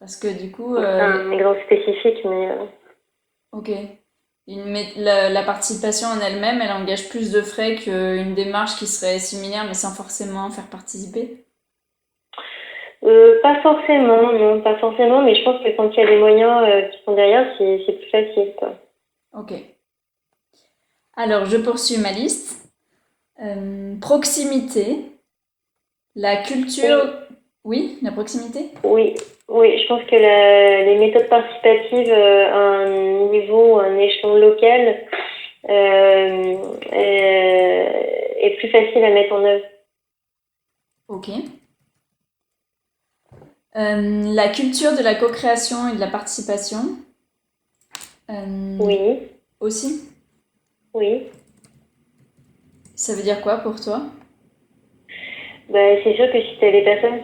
Parce que du coup, C'est un exemple spécifique, mais ok. La participation en elle-même, elle engage plus de frais qu'une démarche qui serait similaire mais sans forcément faire participer. pas forcément, non, pas forcément, mais je pense que quand il y a les moyens qui sont derrière, c'est plus facile, quoi. Ok. Alors, je poursuis ma liste. Proximité, la culture. Oui, Oui, la proximité? oui, oui, je pense que les méthodes participatives à un niveau, un échelon local est plus facile à mettre en œuvre. Ok. La culture de la co-création et de la participation. Euh, Oui, aussi. oui. Ça veut dire quoi pour toi? Bah, c'est sûr que si tu as des personnes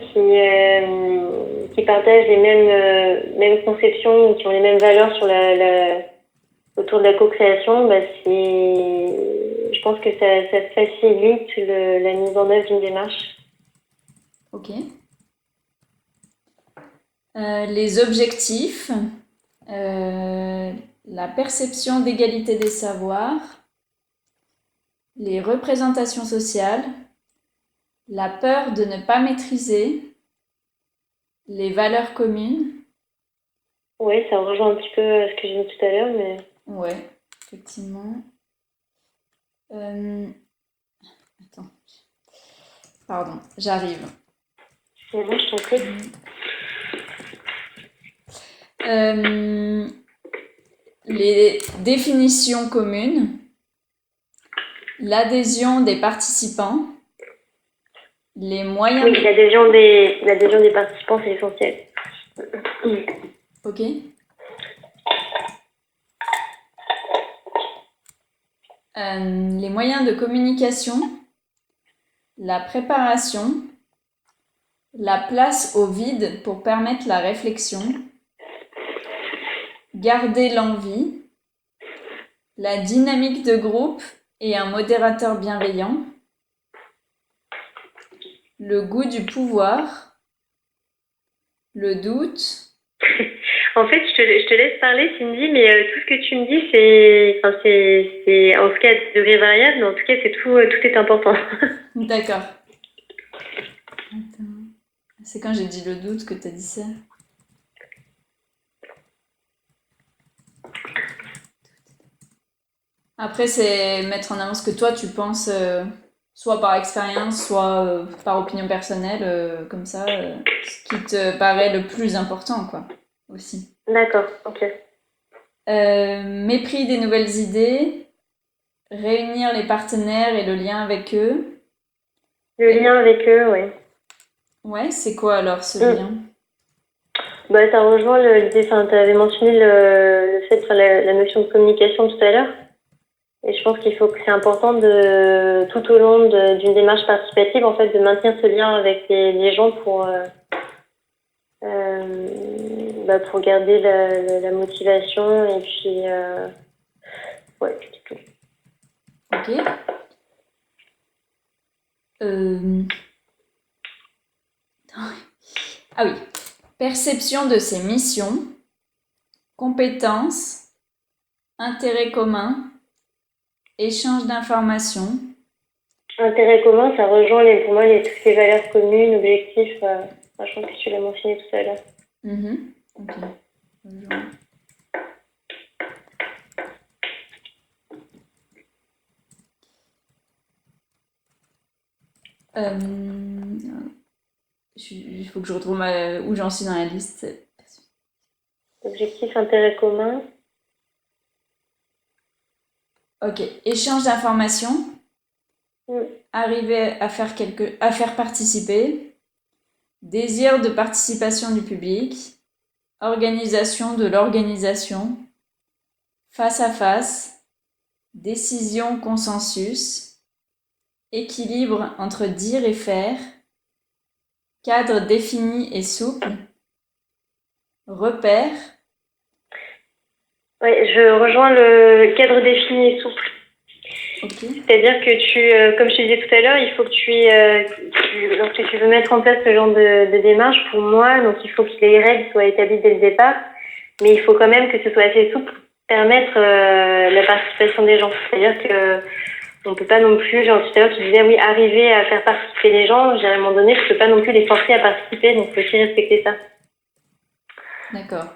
qui partagent les mêmes conceptions ou qui ont les mêmes valeurs sur autour de la co-création, bah, je pense que ça facilite la mise en œuvre d'une démarche. Ok. Les objectifs, euh, la perception d'égalité des savoirs, les représentations sociales, la peur de ne pas maîtriser, les valeurs communes. Oui, ça rejoint un petit peu ce que j'ai dit tout à l'heure, mais Ouais, effectivement. Euh, attends, pardon, j'arrive. moi je t'en prie. Euh, les définitions communes, l'adhésion des participants, les moyens Oui, de... l'adhésion des participants, c'est essentiel. Ok. Les moyens de communication, la préparation, la place au vide pour permettre la réflexion, garder l'envie, la dynamique de groupe et un modérateur bienveillant, le goût du pouvoir, le doute. En fait, je te laisse parler, Cindy, mais tout ce que tu me dis, enfin, en tout cas, à degré variable, mais en tout cas, tout est important. D'accord. Attends. C'est quand j'ai dit le doute que t'as dit ça. Après, c'est mettre en avant ce que toi tu penses, soit par expérience, soit par opinion personnelle, comme ça, ce qui te paraît le plus important, quoi, aussi. D'accord, ok. Mépris des nouvelles idées, réunir les partenaires et le lien avec eux. Le Et- lien avec eux, oui. Ouais, c'est quoi alors ce Mm. lien? Bah, ça rejoint l'idée, enfin, tu avais mentionné le fait, enfin, la notion de communication tout à l'heure. Et je pense qu'il faut que c'est important tout au long d'une démarche participative, en fait, de maintenir ce lien avec les gens pour garder la motivation et puis, ouais, c'est tout. Ok. Euh, Ah oui. Perception de ses missions, compétences, intérêts communs, échange d'informations. Intérêt commun, ça rejoint pour moi toutes les valeurs communes, objectifs. Enfin, je pense que tu l'as mentionné tout à l'heure. Mhm. Ok. Rejoins. Il faut que je retrouve où j'en suis dans la liste. Objectif, intérêt commun. Ok. Échange d'informations, Mm. arriver à faire participer, désir de participation du public, organisation de l'organisation, face à face, décision consensus, équilibre entre dire et faire, cadre défini et souple, repère. Ouais, je rejoins le cadre défini et souple. Ok. C'est-à-dire que comme je te disais tout à l'heure, il faut que lorsque tu veux mettre en place ce genre de démarche, pour moi, donc il faut que les règles soient établies dès le départ, mais il faut quand même que ce soit assez souple pour permettre la participation des gens. C'est-à-dire que on peut pas non plus, genre tout à l'heure tu disais oui, arriver à faire participer les gens, à un moment donné, je peux pas non plus les forcer à participer, donc il faut aussi respecter ça. D'accord.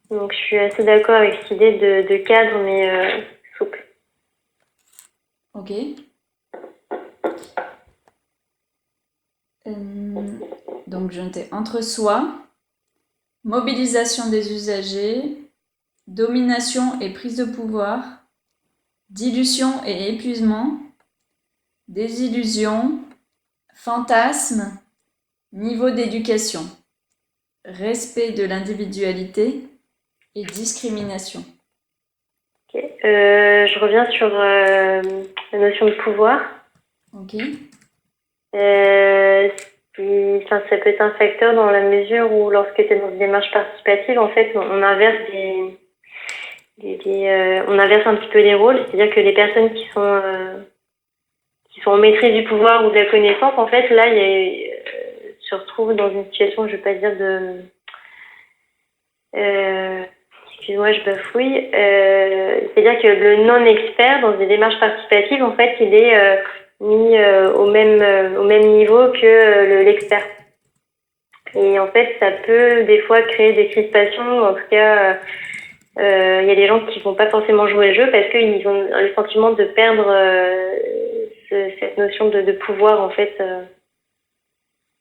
Donc je suis assez d'accord avec cette idée de cadre, mais souple. Ok. Donc, je notais entre soi, mobilisation des usagers, domination et prise de pouvoir, dilution et épuisement, désillusion, fantasme, niveau d'éducation, respect de l'individualité et discrimination. Ok. Je reviens sur la notion de pouvoir. Ok. Ça peut être un facteur dans la mesure où lorsque tu es dans une démarche participative, en fait, on inverse on inverse un petit peu les rôles, c'est-à-dire que les personnes qui sont en maîtrise du pouvoir ou de la connaissance, en fait, là, se retrouvent dans une situation, je vais pas dire excuse-moi, je bafouille. C'est-à-dire que le non-expert dans des démarches participatives, en fait, il est mis au même niveau que l'expert. Et en fait, ça peut des fois créer des crispations. En tout cas, il y a des gens qui vont pas forcément jouer le jeu parce qu'ils ont le sentiment de perdre cette notion de pouvoir, en fait.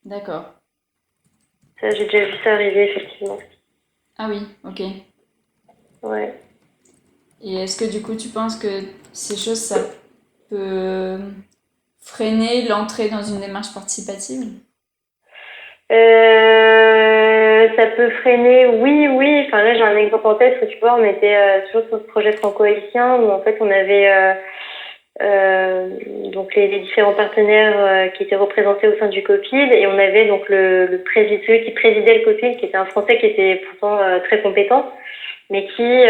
D'accord. Ça, j'ai déjà vu ça arriver, effectivement. Ah oui, ok. Ouais. Et est-ce que du coup tu penses que ces choses, ça peut freiner l'entrée dans une démarche participative? Ça peut freiner, oui, oui. Enfin là, j'ai un exemple en tête où tu vois, on était toujours sur ce projet franco-haïtien où en fait on avait donc les différents partenaires qui étaient représentés au sein du COPIL et on avait donc celui qui présidait le COPIL qui était un Français qui était pourtant très compétent mais qui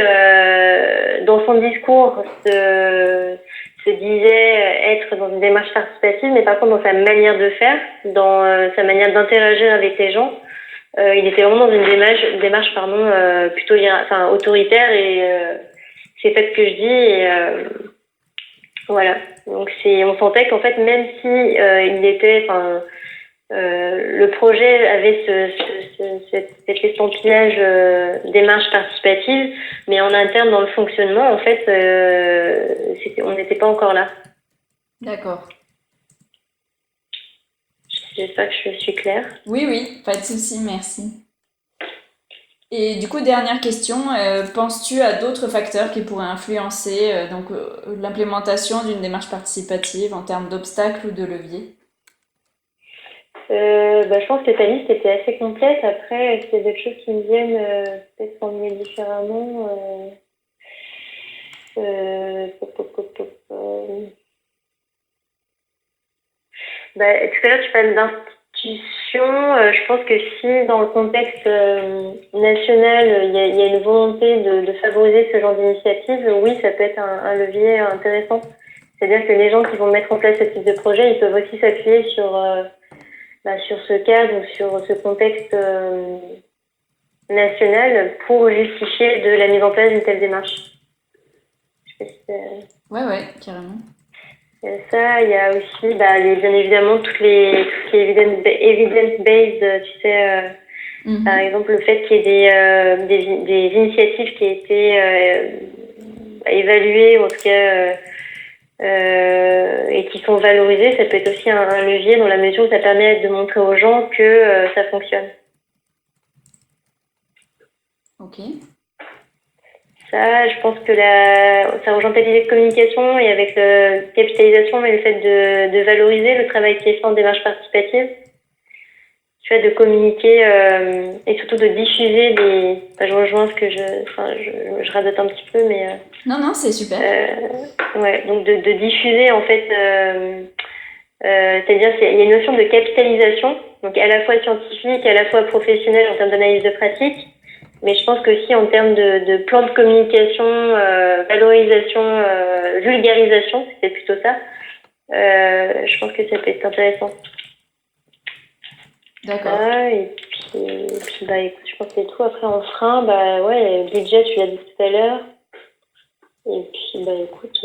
dans son discours se disait être dans une démarche participative mais par contre dans sa manière de faire, dans sa manière d'interagir avec les gens, il était vraiment dans une démarche plutôt autoritaire et c'est pas ce que je dis et voilà. Donc on sentait qu'en fait même si il était, le projet avait cet estampillage démarche participative, mais en interne dans le fonctionnement, en fait, on n'était pas encore là. D'accord. J'espère que je suis claire. Oui, oui, pas de souci, merci. Et du coup, dernière question, penses-tu à d'autres facteurs qui pourraient influencer l'implémentation d'une démarche participative en termes d'obstacles ou de leviers? Je pense que ta liste était assez complète. Après, est-ce qu'il y a d'autres choses qui me viennent peut-être formuler différemment tout à l'heure, tu parlais d'institutions. Je pense que si, dans le contexte national, il y a une volonté de favoriser ce genre d'initiative, oui, ça peut être un levier intéressant. C'est-à-dire que les gens qui vont mettre en place ce type de projet, ils peuvent aussi s'appuyer sur ce cadre ou sur ce contexte national pour justifier de la mise en place d'une telle démarche. Je sais pas si Ouais, carrément. il y a ça, il y a aussi bien évidemment tout ce qui est evidence-based, tu sais, par exemple le fait qu'il y ait des initiatives qui aient été évaluées, ou en tout cas et qui sont valorisées, ça peut être aussi un levier dans la mesure où ça permet de montrer aux gens que ça fonctionne. Ok. Ça, je pense que ça rejoint peut-être l'idée de communication et avec capitalisation, mais le fait de valoriser le travail qui est fait en démarche participative. Tu vois, de communiquer et surtout de diffuser je rejoins ce que je radote un petit peu, mais... Non, c'est super. Ouais, donc de diffuser, en fait... c'est-à-dire qu'il y a une notion de capitalisation, donc à la fois scientifique, à la fois professionnelle en termes d'analyse de pratique, Mais je pense que si en termes de plan de communication, valorisation, vulgarisation, c'était plutôt ça, je pense que ça peut être intéressant. D'accord. Et puis bah écoute, je pense que c'est tout. Après en frein, bah ouais, le budget, tu l'as dit tout à l'heure. Et puis bah écoute,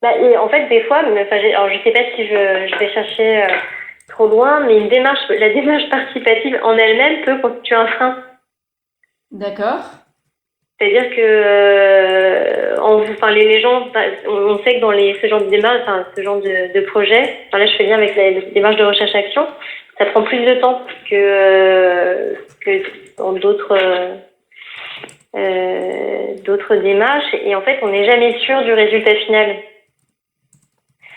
bah, et en fait des fois, mais, enfin, alors je sais pas si je vais chercher trop loin, mais la démarche participative en elle-même peut constituer un frein. D'accord. C'est-à-dire que enfin, les gens, on sait que dans ce genre de démarche, enfin, ce genre de projet, enfin, là je fais bien avec la démarche de recherche-action, ça prend plus de temps que dans d'autres démarches, et en fait on n'est jamais sûr du résultat final.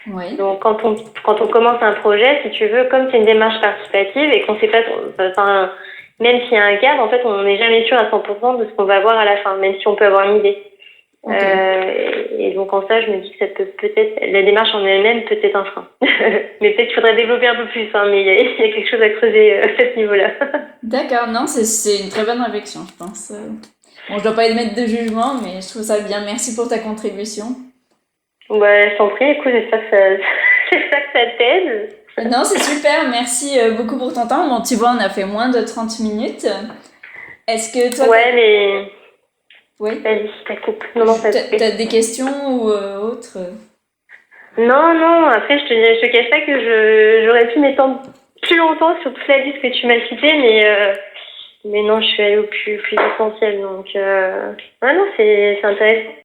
Oui. Donc quand on commence un projet, si tu veux, comme c'est une démarche participative et qu'on sait pas, enfin, même s'il y a un cadre, en fait on n'est jamais sûr à 100% de ce qu'on va voir à la fin, même si on peut avoir une idée. Et donc en ça, je me dis que ça peut peut-être, la démarche en elle-même peut être un frein. Mais peut-être qu'il faudrait développer un peu plus, hein, mais il y a quelque chose à creuser à ce niveau-là. D'accord, non, c'est une très bonne réflexion, je pense. Bon, je dois pas émettre de jugement, mais je trouve ça bien. Merci pour ta contribution. Ouais, je t'en prie, écoute, j'espère que ça t'aide. Non, c'est super, merci beaucoup pour ton temps. Bon, tu vois, on a fait moins de 30 minutes. Est-ce que toi, Ouais, mais oui, vas-y, ça coupe. Non, ça coupe. t'as des questions ou autres? Non, après, je te cache pas que j'aurais pu m'étendre plus longtemps sur toute la liste que tu m'as citée, mais non, je suis allée au plus essentiel. Donc, ouais, non, c'est intéressant.